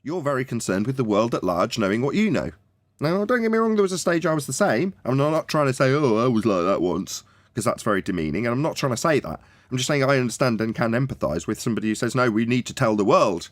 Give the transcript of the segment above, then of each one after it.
You're very concerned with the world at large knowing what you know. Now, don't get me wrong, there was a stage I was the same. I'm not trying to say, oh, I was like that once, because that's very demeaning, and I'm not trying to say that. I'm just saying I understand and can empathise with somebody who says, no, we need to tell the world.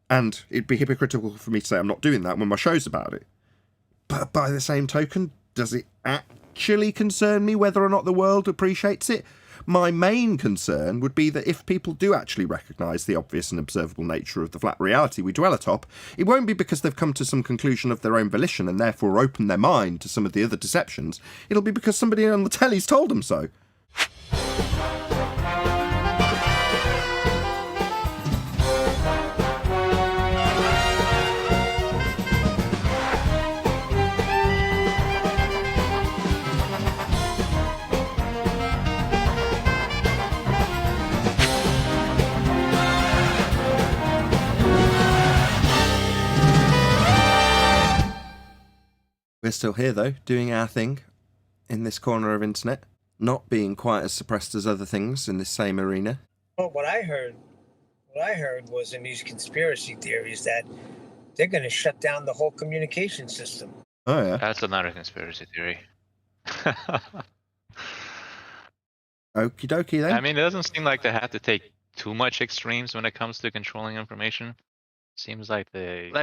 And it'd be hypocritical for me to say I'm not doing that when my show's about it. But by the same token, does it actually concern me whether or not the world appreciates it? My main concern would be that if people do actually recognise the obvious and observable nature of the flat reality we dwell atop, it won't be because they've come to some conclusion of their own volition and therefore opened their mind to some of the other deceptions. It'll be because somebody on the telly's told them so. We're still here, though, doing our thing in this corner of internet, not being quite as suppressed as other things in this same arena. Well, what I heard was in these conspiracy theories that they're going to shut down the whole communication system. Oh, yeah. That's another conspiracy theory. Okie dokie, then. I mean, it doesn't seem like they have to take too much extremes when it comes to controlling information. Seems like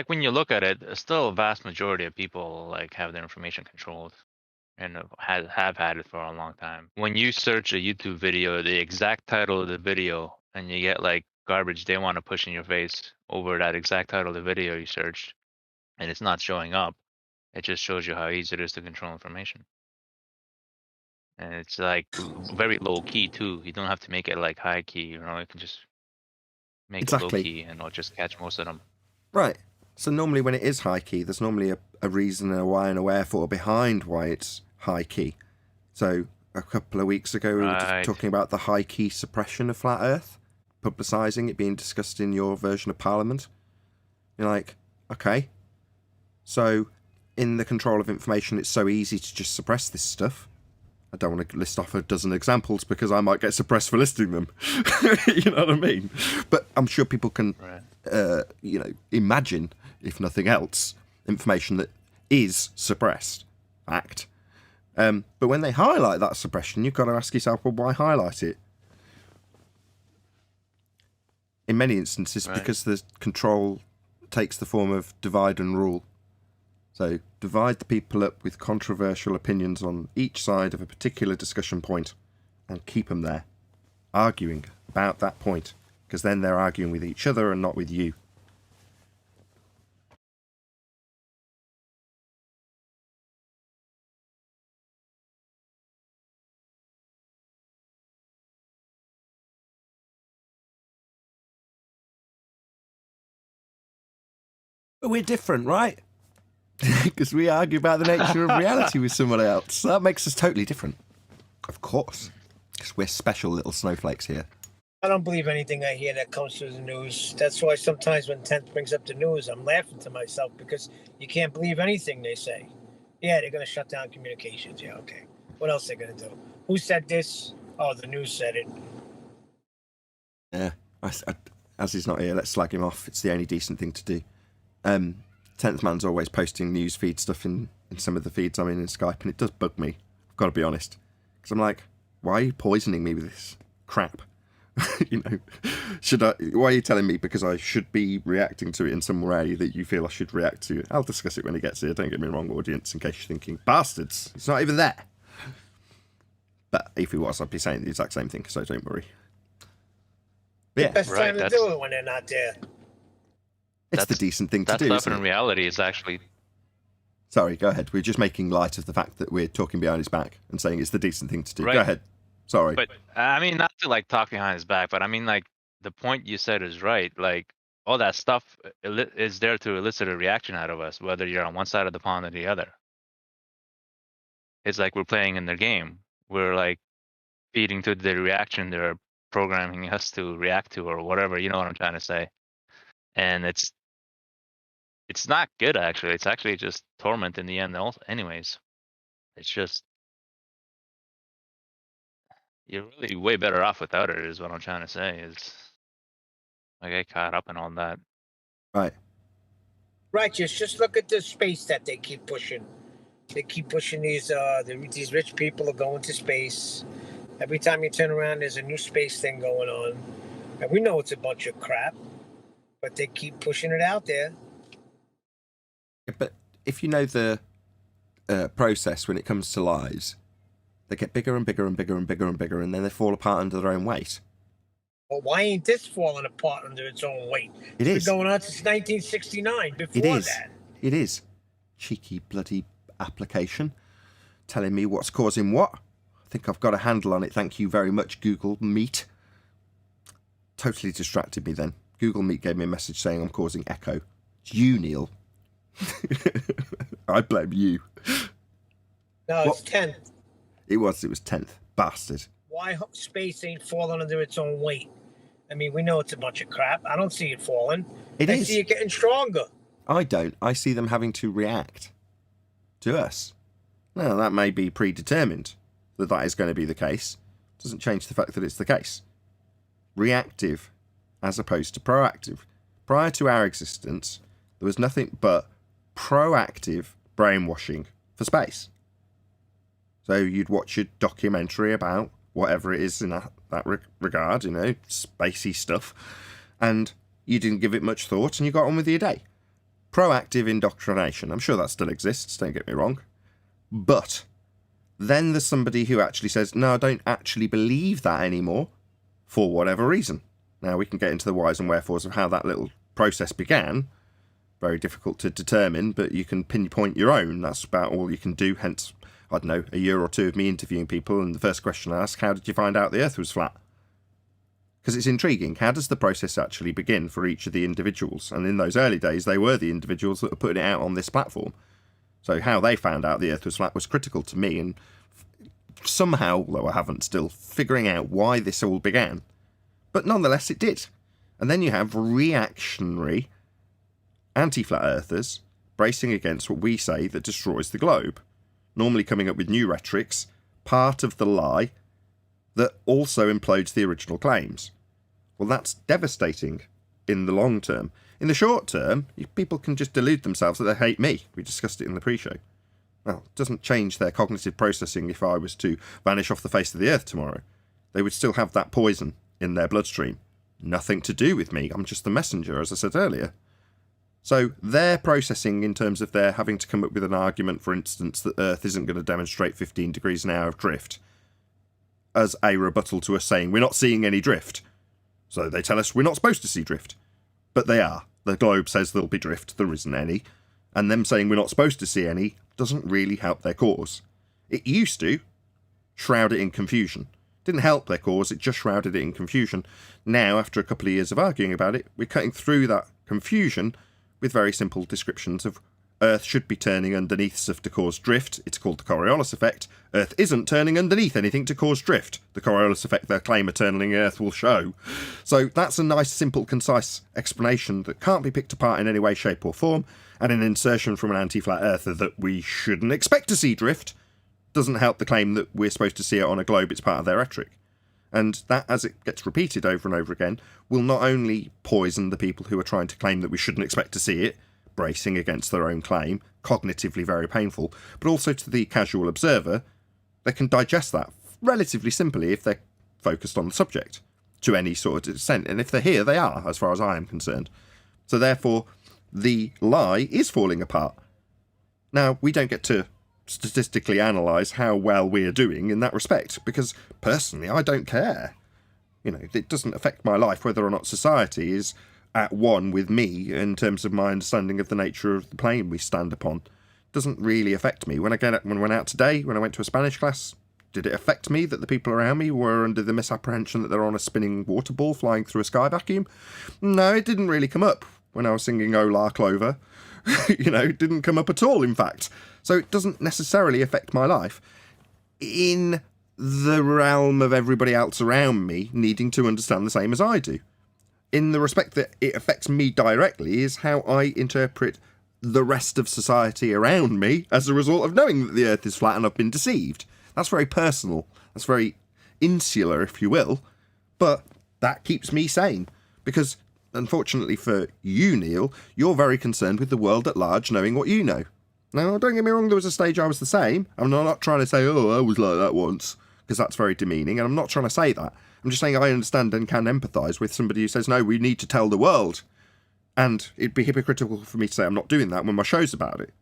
when you look at it, still a vast majority of people like have their information controlled and have had it for a long time. When you search a YouTube video, the exact title of the video, and you get like garbage they want to push in your face over that exact title of the video you searched, and it's not showing up, it just shows you how easy it is to control information. And it's like very low key too. You don't have to make it like high key, you know, you can just make it low key and it'll just catch most of them. Right. So normally when it is high key, there's normally a reason and a why and a wherefore behind why it's high key. So a couple of weeks ago we were just talking about the high key suppression of Flat Earth, publicising it being discussed in your version of Parliament. You're like, okay. So in the control of information, it's so easy to just suppress this stuff. I don't want to list off a dozen examples because I might get suppressed for listing them. You know what I mean? But I'm sure people can, imagine, if nothing else, information that is suppressed. Fact. But when they highlight that suppression, you've got to ask yourself, well, why highlight it? In many instances, because the control takes the form of divide and rule. So divide the people up with controversial opinions on each side of a particular discussion point and keep them there, arguing about that point, because then they're arguing with each other and not with you. But we're different, right? Because we argue about the nature of reality with someone else. So that makes us totally different. Of course. Because we're special little snowflakes here. I don't believe anything I hear that comes through the news. That's why sometimes when Tenth brings up the news, I'm laughing to myself because you can't believe anything they say. Yeah, they're going to shut down communications. Yeah, okay. What else are they going to do? Who said this? Oh, the news said it. Yeah. As he's not here, let's slag him off. It's the only decent thing to do. 10th Man's always posting news feed stuff in some of the feeds I'm in Skype, and it does bug me. I've got to be honest. Because I'm like, why are you poisoning me with this crap? You know, why are you telling me because I should be reacting to it in some way that you feel I should react to? I'll discuss it when it gets here. Don't get me wrong, audience, in case you're thinking, bastards, it's not even there. But if it was, I'd be saying the exact same thing, so don't worry. But yeah, best time to do it when they're not there. It's the decent thing to do. That stuff in reality is actually... Sorry, go ahead. We're just making light of the fact that we're talking behind his back and saying it's the decent thing to do. Right. Go ahead. Sorry. But, I mean, not to, like, talk behind his back, but I mean, like, the point you said is right. Like, all that stuff is there to elicit a reaction out of us, whether you're on one side of the pond or the other. It's like we're playing in their game. We're, like, feeding to the reaction they're programming us to react to or whatever, you know what I'm trying to say. And it's not good, actually. It's actually just torment in the end anyways. It's just, you're really way better off without it, is what I'm trying to say. Is I get caught up in all that. Right. Righteous. Just look at the space that they keep pushing. They keep pushing these rich people are going to space. Every time you turn around, there's a new space thing going on, and we know it's a bunch of crap, but they keep pushing it out there. But if you know the process when it comes to lies, they get bigger and bigger and bigger and bigger and bigger, and then they fall apart under their own weight. Well, why ain't this falling apart under its own weight? It It's is. been going on since 1969. Before It is. that. It is. Cheeky bloody application. Telling me what's causing what. I think I've got a handle on it. Thank you very much, Google Meet. Totally distracted me then. Google Meet gave me a message saying I'm causing echo. It's you, Neil. I blame you. No, What? it's 10th. It was 10th. Bastard. Why space ain't falling under its own weight? I mean, we know it's a bunch of crap. I don't see it falling. I It is. see it getting stronger. I don't. I see them having to react to us. Now, that may be predetermined that is going to be the case. Doesn't change the fact that it's the case. Reactive as opposed to proactive. Prior to our existence, there was nothing but proactive brainwashing for space. So you'd watch a documentary about whatever it is in that regard, spacey stuff, and you didn't give it much thought and you got on with your day. Proactive indoctrination. I'm sure that still exists, don't get me wrong. But then there's somebody who actually says, no, I don't actually believe that anymore, for whatever reason. Now, we can get into the whys and wherefores of how that little process began. Very difficult to determine, but you can pinpoint your own. That's about all you can do, hence, I don't know, a year or two of me interviewing people, and the first question I ask, how did you find out the Earth was flat? Because it's intriguing. How does the process actually begin for each of the individuals? And in those early days, they were the individuals that were putting it out on this platform. So how they found out the Earth was flat was critical to me, and somehow, though I haven't, still figuring out why this all began. But nonetheless, it did. And then you have reactionary anti-flat earthers bracing against what we say that destroys the globe, normally coming up with new rhetorics, part of the lie that also implodes the original claims. Well, that's devastating in the long term. In the short term, people can just delude themselves that they hate me. We discussed it in the pre-show. Well, it doesn't change their cognitive processing if I was to vanish off the face of the earth tomorrow. They would still have that poison in their bloodstream. Nothing to do with me. I'm just the messenger, as I said earlier. So their processing in terms of their having to come up with an argument, for instance, that Earth isn't going to demonstrate 15 degrees an hour of drift, as a rebuttal to us saying we're not seeing any drift. So they tell us we're not supposed to see drift. But they are. The globe says there'll be drift, there isn't any. And them saying we're not supposed to see any doesn't really help their cause. It used to shroud it in confusion. Didn't help their cause, it just shrouded it in confusion. Now, after a couple of years of arguing about it, we're cutting through that confusion with very simple descriptions of Earth should be turning underneath stuff to cause drift. It's called the Coriolis effect. Earth isn't turning underneath anything to cause drift. The Coriolis effect their claim of turning Earth will show. So that's a nice, simple, concise explanation that can't be picked apart in any way, shape or form, and an insertion from an anti-flat earther that we shouldn't expect to see drift doesn't help the claim that we're supposed to see it on a globe. It's part of their rhetoric. And that, as it gets repeated over and over again, will not only poison the people who are trying to claim that we shouldn't expect to see it, bracing against their own claim, cognitively very painful, but also to the casual observer, they can digest that relatively simply if they're focused on the subject, to any sort of extent. And if they're here, they are, as far as I am concerned. So therefore, the lie is falling apart. Now, we don't get to statistically analyse how well we're doing in that respect, because personally I don't care. It doesn't affect my life whether or not society is at one with me in terms of my understanding of the nature of the plane we stand upon. It doesn't really affect me. When I went out today, when I went to a Spanish class, did it affect me that the people around me were under the misapprehension that they're on a spinning water ball flying through a sky vacuum? No, it didn't really come up when I was singing Ola Clover. It didn't come up at all, in fact. So it doesn't necessarily affect my life in the realm of everybody else around me needing to understand the same as I do. In the respect that it affects me directly is how I interpret the rest of society around me as a result of knowing that the Earth is flat and I've been deceived. That's very personal. That's very insular, if you will. But that keeps me sane. Because unfortunately for you, Neil, you're very concerned with the world at large knowing what you know. Now, don't get me wrong, there was a stage I was the same. I'm not trying to say, oh, I was like that once, because that's very demeaning, and I'm not trying to say that. I'm just saying I understand and can empathise with somebody who says, no, we need to tell the world. And it'd be hypocritical for me to say I'm not doing that when my show's about it.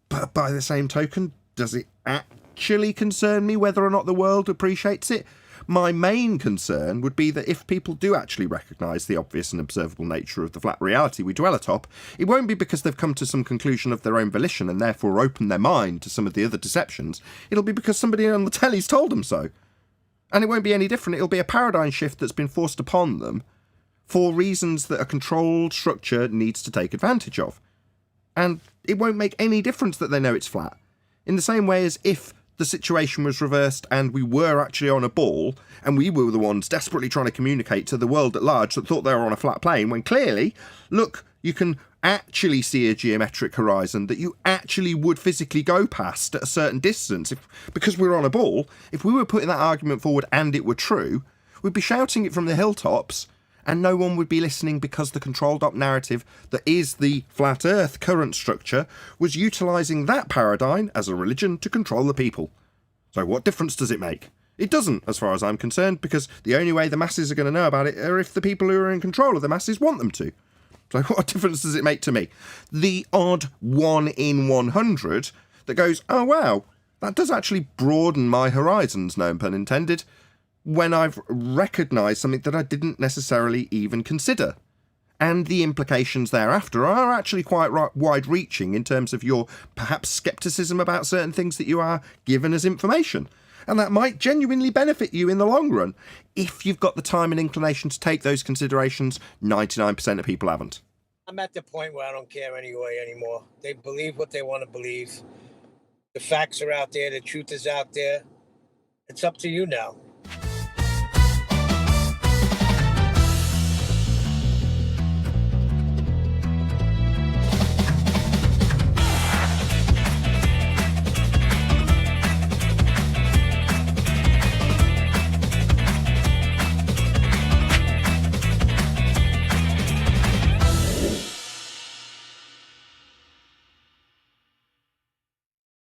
But by the same token, does it actually concern me whether or not the world appreciates it? My main concern would be that if people do actually recognise the obvious and observable nature of the flat reality we dwell atop, it won't be because they've come to some conclusion of their own volition and therefore opened their mind to some of the other deceptions. It'll be because somebody on the telly's told them so. And it won't be any different. It'll be a paradigm shift that's been forced upon them for reasons that a controlled structure needs to take advantage of. And it won't make any difference that they know it's flat. In the same way as if the situation was reversed and we were actually on a ball and we were the ones desperately trying to communicate to the world at large that thought they were on a flat plane, when clearly, look, you can actually see a geometric horizon that you actually would physically go past at a certain distance. Because we're on a ball, if we were putting that argument forward and it were true, we'd be shouting it from the hilltops and no one would be listening because the controlled up narrative that is the flat earth current structure was utilising that paradigm as a religion to control the people. So what difference does it make? It doesn't, as far as I'm concerned, because the only way the masses are going to know about it are if the people who are in control of the masses want them to. So what difference does it make to me? The odd 1 in 100 that goes, oh wow, that does actually broaden my horizons, no pun intended, when I've recognised something that I didn't necessarily even consider. And the implications thereafter are actually quite wide-reaching in terms of your perhaps scepticism about certain things that you are given as information. And that might genuinely benefit you in the long run. If you've got the time and inclination to take those considerations, 99% of people haven't. I'm at the point where I don't care anymore. They believe what they want to believe. The facts are out there. The truth is out there. It's up to you now.